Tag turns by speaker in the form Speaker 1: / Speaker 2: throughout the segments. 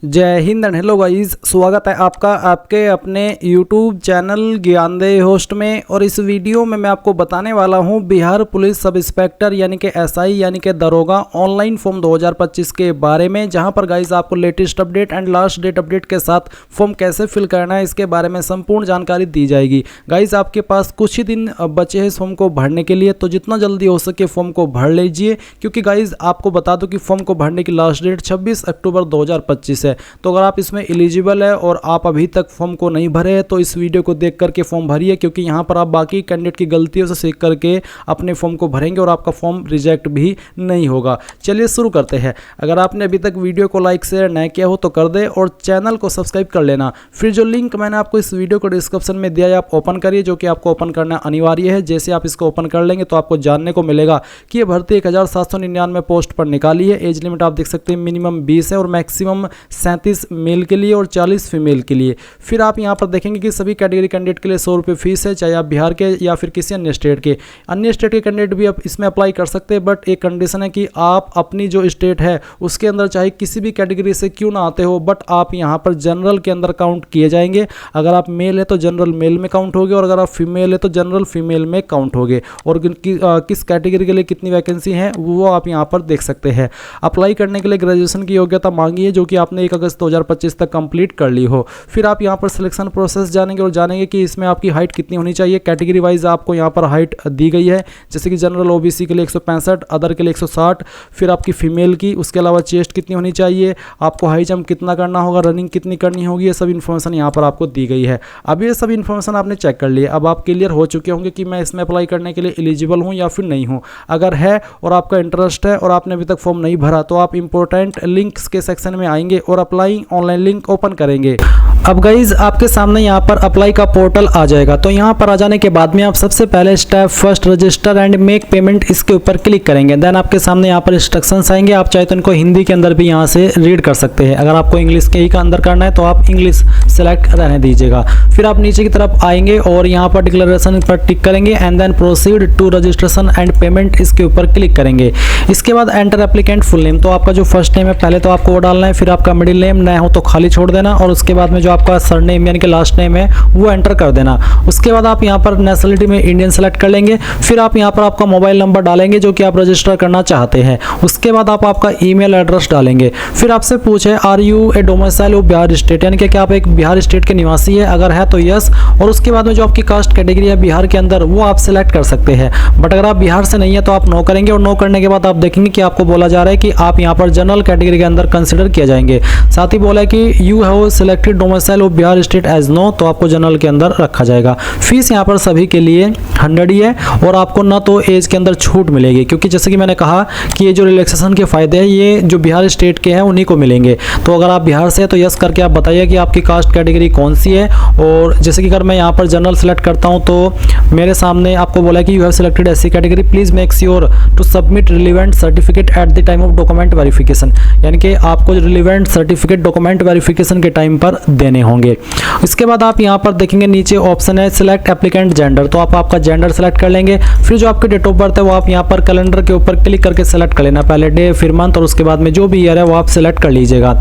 Speaker 1: जय Hind and hello guys, स्वागत है आपका आपके अपने YouTube चैनल ज्ञानदेही होस्ट में। और इस वीडियो में मैं आपको बताने वाला हूं बिहार पुलिस सब इंस्पेक्टर यानी कि एसआई यानी कि दरोगा ऑनलाइन फॉर्म 2025 के बारे में, जहां पर गाइस आपको latest update and last date update के साथ फॉर्म कैसे फिल करना है इसके बारे में संपूर्ण जानकारी दी जाएगी। गाइस आपके पास कुछ ही दिन बचे हैं इस फॉर्म को भरने के लिए, तो जितना जल्दी हो सके फॉर्म को भर लीजिए, क्योंकि गाइस आपको बता दो कि फॉर्म को भरने की लास्ट डेट 26 अक्टूबर 2025 है। तो अगर आप इसमें एलिजिबल है और आप अभी तक फॉर्म को नहीं भरे हैं तो इस वीडियो को देख करके फॉर्म भरिए, क्योंकि यहाँ पर आप बाकी कैंडिडेट की गलतियों से सीख करके अपने फॉर्म को भरेंगे और आपका फॉर्म रिजेक्ट भी नहीं होगा। चलिए शुरू करते हैं। अगर आपने अभी तक वीडियो को लाइक शेयर नहीं किया हो तो कर दे और चैनल को सब्सक्राइब कर लेना। फिर जो लिंक मैंने आपको इस वीडियो को डिस्क्रिप्शन में दिया है आप ओपन करिए, जो कि आपको ओपन करना अनिवार्य है। जैसे आप इसको ओपन कर लेंगे तो आपको जानने को मिलेगा कि ये भर्ती 1799 पोस्ट पर निकाली है। एज लिमिट आप देख सकते हैं मिनिमम 20 है और मैक्सिमम 37 मेल के लिए और 40 फीमेल के लिए। फिर आप यहां पर देखेंगे कि सभी कैटेगरी कैंडिडेट के लिए 100 रुपये फीस है, चाहे आप बिहार के या फिर किसी अन्य स्टेट के। अन्य स्टेट के कैंडिडेट भी आप इसमें अप्लाई कर सकते हैं, बट एक कंडीशन है कि आप अपनी जो स्टेट है उसके अंदर चाहे किसी भी कैटेगरी से क्यों ना आते हो, बट आप यहां पर जनरल के अंदर काउंट किए जाएंगे। अगर आप मेल है तो जनरल मेल में काउंट होगे और अगर आप फीमेल है तो जनरल फीमेल में काउंट होगे। और किस कैटेगरी के लिए कितनी वैकेंसी है वो आप यहाँ पर देख सकते हैं। अप्लाई करने के लिए ग्रेजुएशन की योग्यता मांगी है, जो कि आपने 1 अगस्त 2025 तक कंप्लीट कर ली हो। फिर आप यहाँ पर सिलेक्शन प्रोसेस जानेंगे और जानेंगे कि इसमें आपकी हाइट कितनी होनी चाहिए। कैटेगरी वाइज आपको यहाँ पर हाइट दी गई है, जैसे कि जनरल ओबीसी के लिए 165, अदर के लिए 160। फिर आपकी फीमेल की, उसके अलावा चेस्ट कितनी होनी चाहिए, आपको हाई जंप कितना करना होगा, रनिंग कितनी करनी होगी, ये सब इन्फॉर्मेशन यहाँ पर आपको दी गई है। अब ये सब इन्फॉर्मेशन आपने चेक कर लिया, अब आप क्लियर हो चुके होंगे कि मैं इसमें अप्लाई करने के लिए एलिजिबल हूँ या फिर नहीं हूँ। अगर है और आपका इंटरेस्ट है और आपने अभी तक फॉर्म नहीं भरा तो आप इंपॉर्टेंट लिंक्स के सेक्शन में आएंगे और अप्लाई ऑनलाइन लिंक ओपन करेंगे। अब गाइज आपके सामने यहाँ पर अप्लाई का पोर्टल आ जाएगा। तो यहाँ पर आ जाने के बाद में आप सबसे पहले step first resistor and make payment, इसके ऊपर क्लिक करेंगे। देन आपके सामने यहाँ पर इंस्ट्रक्शंस आएंगे, आप चाहे तो इनको हिंदी के अंदर भी यहाँ से रीड कर सकते हैं। अगर आपको इंग्लिश के ही का अंदर करना है तो आप इंग्लिश सेलेक्ट रहने दीजिएगा। फिर आप नीचे की तरफ आएंगे और यहाँ पर डिक्लेरेशन पर टिक करेंगे and then proceed to registration and payment, इसके ऊपर क्लिक करेंगे। इसके बाद एंटर एप्लीकेंट फुल नेम, तो आपका जो फर्स्ट नेम है पहले तो आपको वो डालना है, फिर आपका मिडिल नेम नया हो तो खाली छोड़ देना और उसके बाद में जो आपका सरनेम यानी कि लास्ट नेम है वो एंटर कर देना। उसके बाद आप यहाँ पर नेशनलिटी में इंडियन सेलेक्ट कर लेंगे। फिर आप यहाँ पर आपका मोबाइल नंबर डालेंगे जो कि आप रजिस्टर करना चाहते हैं। उसके बाद आप आपका ईमेल एड्रेस डालेंगे। फिर आपसे पूछे are you a domicile of Bihar state, यानी कि क्या आप एक बिहार स्टेट के निवासी है, अगर है तो यस। और उसके बाद में जो आपकी कास्ट कैटेगरी है बिहार के अंदर वो आप सिलेक्ट कर सकते हैं, बट अगर आप बिहार से नहीं है तो आप नो करेंगे। और नो करने के बाद आप देखेंगे कि आपको बोला जा रहा है कि आप यहाँ पर जनरल कैटेगरी के अंदर कंसिडर किया जाएंगे। साथ ही बोला है कि you have selected domicile of Bihar state as no, तो आपको जनरल के अंदर रखा जाएगा। फीस यहाँ पर सभी के लिए 100 ही है और आपको ना तो एज के अंदर छूट मिलेगी, क्योंकि जैसे कि मैंने कहा कि ये जो रिलैक्सेशन के फायदे हैं ये जो बिहार स्टेट के हैं उन्हीं को मिलेंगे। तो अगर आप बिहार से हैं तो यस करके आप बताइए कि आपकी कास्ट कैटेगरी कौन सी है। और जैसे कि अगर मैं यहाँ पर जनरल सेलेक्ट करता हूँ तो मेरे सामने आपको बोला कि you have selected SC category, please make sure to submit relevant certificate at the time of document verification, यानी कि आपको रिलेवेंट सर्टिफिकेट डॉक्यूमेंट वेरिफिकेशन के टाइम पर देने होंगे। इसके बाद आप यहाँ पर देखेंगे नीचे ऑप्शन है सिलेक्ट एप्लीकेंट जेंडर, तो आप आपका जेंडर सेलेक्ट कर लेंगे। फिर जो आपकी डेट ऑफ बर्थ है वो आप यहाँ पर कैलेंडर के ऊपर क्लिक करके सेलेक्ट कर लेना, पहले डे फिर मंथ और उसके बाद में जो भी ईयर है वो आप सेलेक्ट कर लीजिएगा।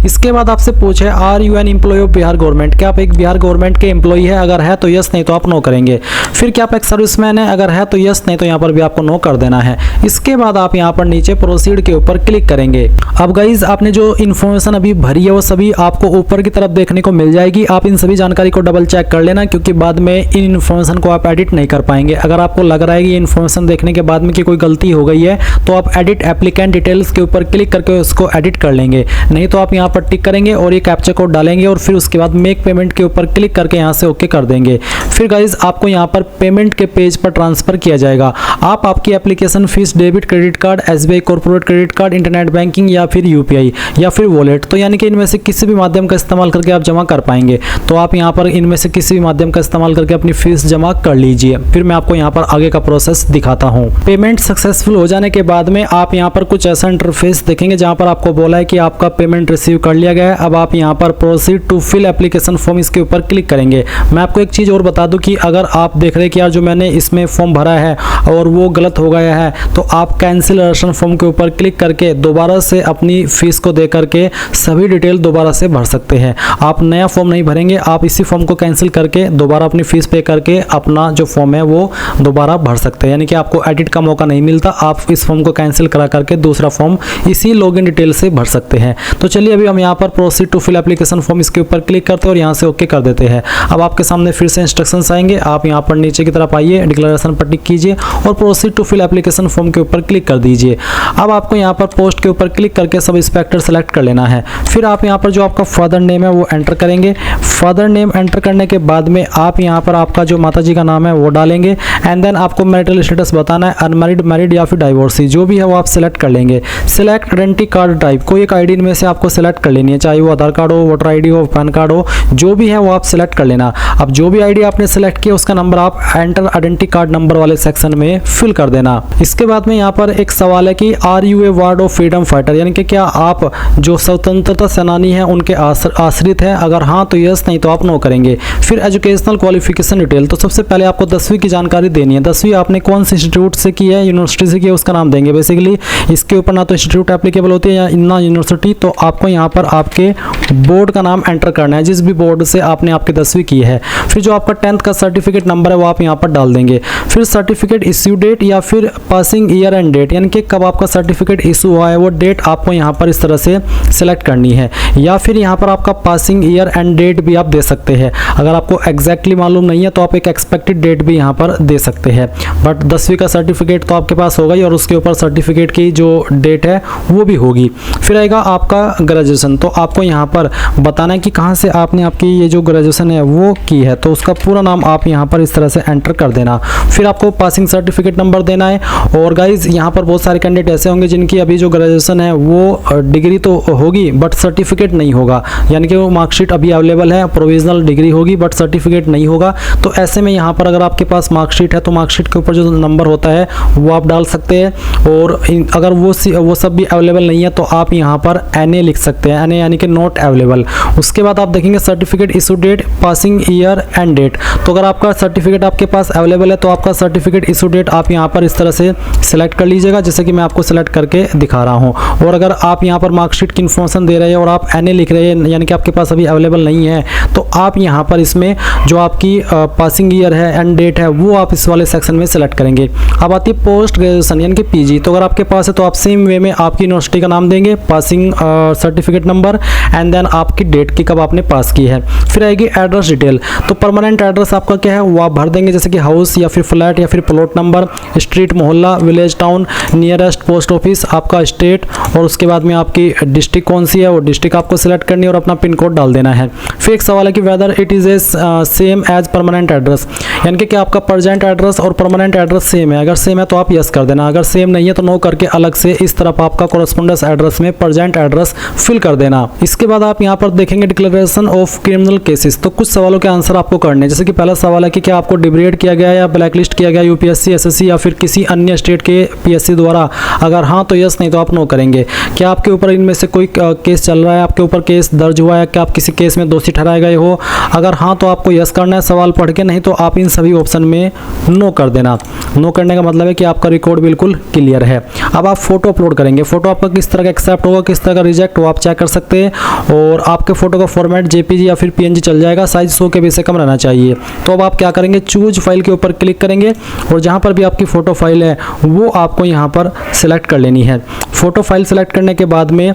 Speaker 1: इसके बाद आपसे पूछे are you an employee of Bihar government, क्या आप एक बिहार गवर्नमेंट के एम्प्लॉय है, अगर है तो यस, नहीं तो आप नो करेंगे। फिर क्या आप एक सर्विसमैन है, अगर है तो यस, नहीं तो यहाँ पर भी आपको नो कर देना है। इसके बाद आप यहाँ पर नीचे प्रोसीड के ऊपर क्लिक करेंगे। अब गाइज आपने जो इन्फॉर्मेशन अभी भरी है वो सभी आपको ऊपर की तरफ देखने को मिल जाएगी। आप इन सभी जानकारी को डबल चेक कर लेना, क्योंकि बाद में इन इन्फॉर्मेशन को आप एडिट नहीं कर पाएंगे। अगर आपको लग रहा है कि इन्फॉर्मेशन देखने के बाद में कि कोई गलती हो गई है तो आप एडिट एप्लीकेंट डिटेल्स के ऊपर क्लिक करके उसको एडिट कर लेंगे, नहीं तो आप यहाँ पर टिक करेंगे और ये कैप्चा कोड डालेंगे और फिर उसके बाद मेक पेमेंट के ऊपर क्लिक करके यहाँ से ओके कर देंगे। फिर गाइज आपको यहाँ पर पेमेंट के पेज पर ट्रांसफर किया जाएगा। आप आपकी application fees debit credit card, SBI corporate credit card, internet banking या फिर यूपीआई या फिर वॉलेट, तो यानी कि इनमें से किसी भी माध्यम का इस्तेमाल करके आप जमा कर पाएंगे। तो आप यहाँ पर इनमें से किसी भी माध्यम का इस्तेमाल करके अपनी फीस जमा कर लीजिए। फिर मैं आपको यहाँ पर आगे का प्रोसेस दिखाता हूँ। पेमेंट सक्सेसफुल हो जाने के बाद में आप यहाँ पर कुछ ऐसा इंटरफेस देखेंगे जहाँ पर आपको बोला है कि आपका पेमेंट रिसीव कर लिया गया है। अब आप यहाँ पर proceed to fill application form इसके ऊपर क्लिक करेंगे। मैं आपको एक चीज़ और बता दूं कि अगर आप देख रहे हैं कि यार जो मैंने इसमें फॉर्म भरा है और वो गलत हो गया है, तो आप कैंसिलेशन फॉर्म के ऊपर क्लिक करके दोबारा से अपनी फीस को दे करके सभी डिटेल दोबारा से भर सकते हैं। आप नया फॉर्म नहीं भरेंगे, आप इसी फॉर्म को कैंसिल करके दोबारा अपनी फीस पे करके अपना जो फॉर्म है वो दोबारा भर सकते हैं। यानी कि आपको एडिट का मौका नहीं मिलता, आप इस फॉर्म को कैंसिल करा करके दूसरा फॉर्म इसी लॉगिन डिटेल से भर सकते हैं। तो चलिए अभी हम यहाँ पर proceed to fill application form इसके ऊपर क्लिक करते हैं और यहाँ से ओके कर देते हैं। अब आपके सामने फिर से इंस्ट्रक्शंस आएंगे। आप यहाँ पर नीचे की तरफ आइए, डिक्लेरेशन पर टिक कीजिए और proceed to fill application form के ऊपर क्लिक कर दीजिए। अब आपको यहाँ पर पोस्ट के ऊपर क्लिक करके सब इंस्पेक्टर सेलेक्ट कर लेना है। फिर आप यहाँ पर जो आपका फादर नेम है वो एंटर करेंगे। फादर नेम एंटर करने के बाद में आप यहाँ पर आपका जो माताजी का नाम है वो डालेंगे एंड देन आपको मैरिटल स्टेटस बताना है, अनमैरिड, मैरिड या फिर डाइवोर्सी, जो भी है वो आप सिलेक्ट कर लेंगे। सिलेक्ट आइडेंटिटी कार्ड टाइप, कोई एक आईडी इनमें से आपको सिलेक्ट कर लेनी है, चाहे वो आधार कार्ड हो, वोटर आईडी हो, पैन कार्ड हो, जो भी है वो आप सिलेक्ट कर लेना। अब जो भी आईडी आपने सिलेक्ट किया उसका नंबर आप एंटर आइडेंटिटी कार्ड नंबर वाले सेक्शन में फिल कर देना। इसके बाद में यहाँ पर एक सवाल है कि are you a ward of freedom fighter, यानी कि क्या आप जो स्वतंत्रता सेनानी हैं उनके आश्रित हैं? अगर हाँ तो यस, नहीं तो आप नो करेंगे। फिर एजुकेशनल क्वालिफिकेशन डिटेल, तो सबसे पहले आपको 10वीं की जानकारी देनी है। 10वीं आपने कौन से इंस्टीट्यूट से की है, यूनिवर्सिटी से की है, उसका नाम देंगे। बेसिकली इसके ऊपर ना तो इंस्टीट्यूट एप्लीकेबल होती है या ना यूनिवर्सिटी, तो आपको यहाँ पर आपके बोर्ड का नाम एंटर करना है, जिस भी बोर्ड से आपने आपकी 10वीं की है। फिर जो आपका 10th का सर्टिफिकेट नंबर है वो आप यहाँ पर डाल देंगे। फिर सर्टिफिकेट इश्यू डेट या फिर पासिंग ईयर एंड डेट, यानी कि कब आपका सर्टिफिकेट इशू हुआ है वो डेट आपको यहाँ पर इस तरह से सिलेक्ट करनी है। या फिर यहाँ पर आपका पासिंग ईयर एंड डेट भी आप दे सकते हैं। अगर आपको एग्जैक्टली मालूम नहीं है तो आप एक एक्सपेक्टेड डेट भी यहाँ पर दे सकते हैं। बट 10वीं का सर्टिफिकेट तो आपके पास होगा ही और उसके ऊपर सर्टिफिकेट की जो डेट है वो भी होगी। फिर आएगा आपका ग्रेजुएशन, तो आपको यहाँ पर बताना है कि कहाँ से आपने आपकी ये जो ग्रेजुएशन है वो की है, तो उसका पूरा नाम आप यहाँ पर इस तरह से एंटर कर देना। फिर आपको पासिंग सर्टिफिकेट नंबर देना है। और गाइज यहाँ पर बहुत सारे कैंडिडेट ऐसे होंगे जिनकी अभी जो ग्रेजुएशन है वो डिग्री तो होगी बट सर्टिफिकेट नहीं होगा, यानी कि वो मार्कशीट अभी अवेलेबल है, प्रोविजनल डिग्री होगी बट सर्टिफिकेट नहीं होगा। तो ऐसे में यहाँ पर अगर आपके पास मार्कशीट है तो मार्कशीट के ऊपर जो नंबर होता है वो आप डाल सकते हैं। और अगर वो सब भी अवेलेबल नहीं है तो आप यहाँ पर NA लिख सकते हैं, NA यानी कि नॉट अवेलेबल। उसके बाद आप देखेंगे certificate issue date, passing year and date. तो अगर आपका सर्टिफिकेट आपके पास अवेलेबल है तो आपका सर्टिफिकेट इशू डेट आप यहाँ पर इस तरह से सिलेक्ट कर लीजिएगा, जैसे कि मैं आपको सिलेक्ट करके दिखा रहा हूँ। और अगर आप यहाँ पर मार्कशीट की इन्फॉर्मेशन दे रहे हैं और आप NA लिख रहे हैं, यानी कि आपके पास अभी अवेलेबल नहीं है, तो आप यहाँ पर इसमें जो आपकी पासिंग ईयर है एंड डेट है वो आप इस वाले सेक्शन में सिलेक्ट करेंगे। अब आती है पोस्ट ग्रेजुएशन यानी कि PG। तो अगर आपके पास है तो आप सेम वे में आपकी यूनिवर्सिटी का नाम देंगे, passing certificate number and then आपकी डेट की कब आपने पास की है। फिर आएगी एड्रेस डिटेल, तो परमानेंट एड्रेस आपका क्या है वो आप भर देंगे, जैसे कि हाउस या फिर फ्लैट या फिर प्लॉट नंबर, स्ट्रीट, मोहल्ला, village, town, nearest post office, आपका स्टेट, और उसके बाद में आपकी डिस्ट्रिक्ट कौन सी है वो डिस्ट्रिक्ट आपको सिलेक्ट करनी है और अपना पिन कोड डाल देना है। फिर एक सवाल है कि whether it is a same as permanent address, यानी कि क्या आपका प्रेजेंट एड्रेस और परमानेंट एड्रेस सेम है। अगर सेम है तो आप यस कर देना, अगर सेम नहीं है तो नो करके अलग से इस तरफ आपका कोरेस्पोंडेंस एड्रेस में प्रेजेंट एड्रेस फिल कर देना। इसके बाद आप यहाँ पर देखेंगे डिक्लेरेशन ऑफ क्रिमिनल केसेस, तो कुछ सवालों के आंसर आपको करने, जैसे कि पहला सवाल है कि क्या आपको डिब्रेड किया गया या ब्लैक लिस्ट किया गया UPSC, SSC या फिर किसी अन्य स्टेट के PSC द्वारा। अगर हाँ तो यस, नहीं तो आप नो करेंगे। क्या आपके ऊपर इनमें से कोई केस चल रहा है, आपके ऊपर केस दर्ज हुआ है, क्या आप किसी केस में दोषी ठहराए गए हो। अगर हाँ तो आपको यस करना है सवाल पढ़ के, नहीं तो आप इन सभी ऑप्शन में नो कर देना। नो करने का मतलब है कि आपका रिकॉर्ड बिल्कुल क्लियर है। अब आप फोटो अपलोड करेंगे, फोटो आपका किस तरह का एक्सेप्ट होगा, किस तरह का रिजेक्ट हो आप चेक कर सकते हैं। और आपके फोटो का फॉर्मेट JPG या फिर PNG चल जाएगा, साइज 100 KB से कम रहना चाहिए। तो अब आप क्या करेंगे, चूज फाइल के ऊपर क्लिक करेंगे और जहाँ पर भी आपकी फ़ोटो फाइल है वो आपको यहाँ पर सिलेक्ट कर लेनी है। फ़ोटो फाइल सेलेक्ट करने के बाद में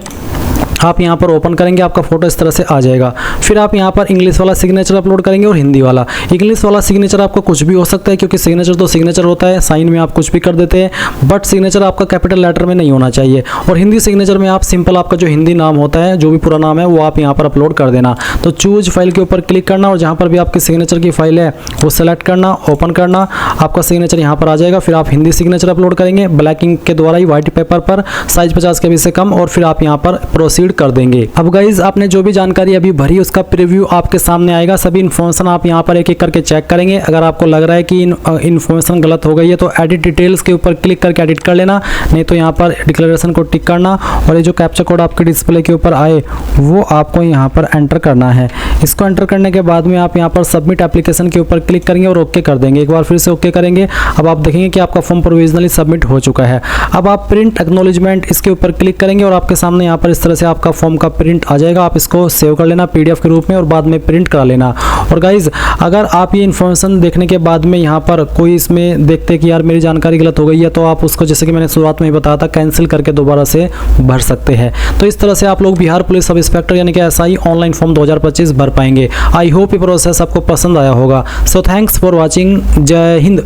Speaker 1: आप यहाँ पर ओपन करेंगे, आपका फोटो इस तरह से आ जाएगा। फिर आप यहाँ पर इंग्लिश वाला सिग्नेचर अपलोड करेंगे और हिंदी वाला। इंग्लिश वाला सिग्नेचर आपका कुछ भी हो सकता है, क्योंकि सिग्नेचर तो सिग्नेचर होता है, साइन में आप कुछ भी कर देते हैं, बट सिग्नेचर आपका कैपिटल लेटर में नहीं होना चाहिए। और हिंदी सिग्नेचर में आप सिंपल आपका जो हिंदी नाम होता है, जो भी पूरा नाम है वो आप यहाँ पर अपलोड कर देना। तो चूज फाइल के ऊपर क्लिक करना और जहाँ पर भी आपकी सिग्नेचर की फाइल है वो सेलेक्ट करना, ओपन करना, आपका सिग्नेचर यहाँ पर आ जाएगा। फिर आप हिंदी सिग्नेचर अपलोड करेंगे ब्लैक इंक के द्वारा ही, व्हाइट पेपर पर, साइज 50 KB से कम, और फिर आप यहाँ पर प्रोसीड प्रोसीड कर देंगे। अब गाइज आपने जो भी जानकारी अभी भरी उसका प्रीव्यू आपके सामने आएगा। सभी इन्फॉर्मेशन आप यहाँ पर एक एक करके चेक करेंगे। अगर आपको लग रहा है कि इन्फॉर्मेशन गलत हो गई है तो एडिट डिटेल्स के ऊपर क्लिक करके एडिट कर लेना, नहीं तो यहाँ पर डिक्लेरेशन को टिक करना और ये जो कैप्चा कोड आपके डिस्प्ले के ऊपर आए वो आपको यहाँ पर एंटर करना है। इसको एंटर करने के बाद में आप यहाँ पर सबमिट एप्लीकेशन के ऊपर क्लिक करेंगे और ओके कर देंगे। एक बार फिर से ओके करेंगे। अब आप देखेंगे कि आपका फॉर्म प्रोविजनली सबमिट हो चुका है। अब आप प्रिंट एक्नॉलेजमेंट इसके ऊपर क्लिक करेंगे और आपके सामने यहाँ पर इस तरह से आपका फॉर्म का प्रिंट आ जाएगा। आप इसको सेव कर लेना PDF के रूप में और बाद में प्रिंट करा लेना। और गाइज अगर आप ये इन्फॉर्मेशन देखने के बाद में यहाँ पर कोई इसमें देखते कि यार मेरी जानकारी गलत हो गई है तो आप उसको, जैसे कि मैंने शुरुआत में ही बताया था, कैंसिल करके दोबारा से भर सकते हैं। तो इस तरह से आप लोग बिहार पुलिस सब इंस्पेक्टर यानी कि SI ऑनलाइन फॉर्म 2025 भर पाएंगे। आई होप ये प्रोसेस आपको पसंद आया होगा। So thanks for watching. जय हिंद।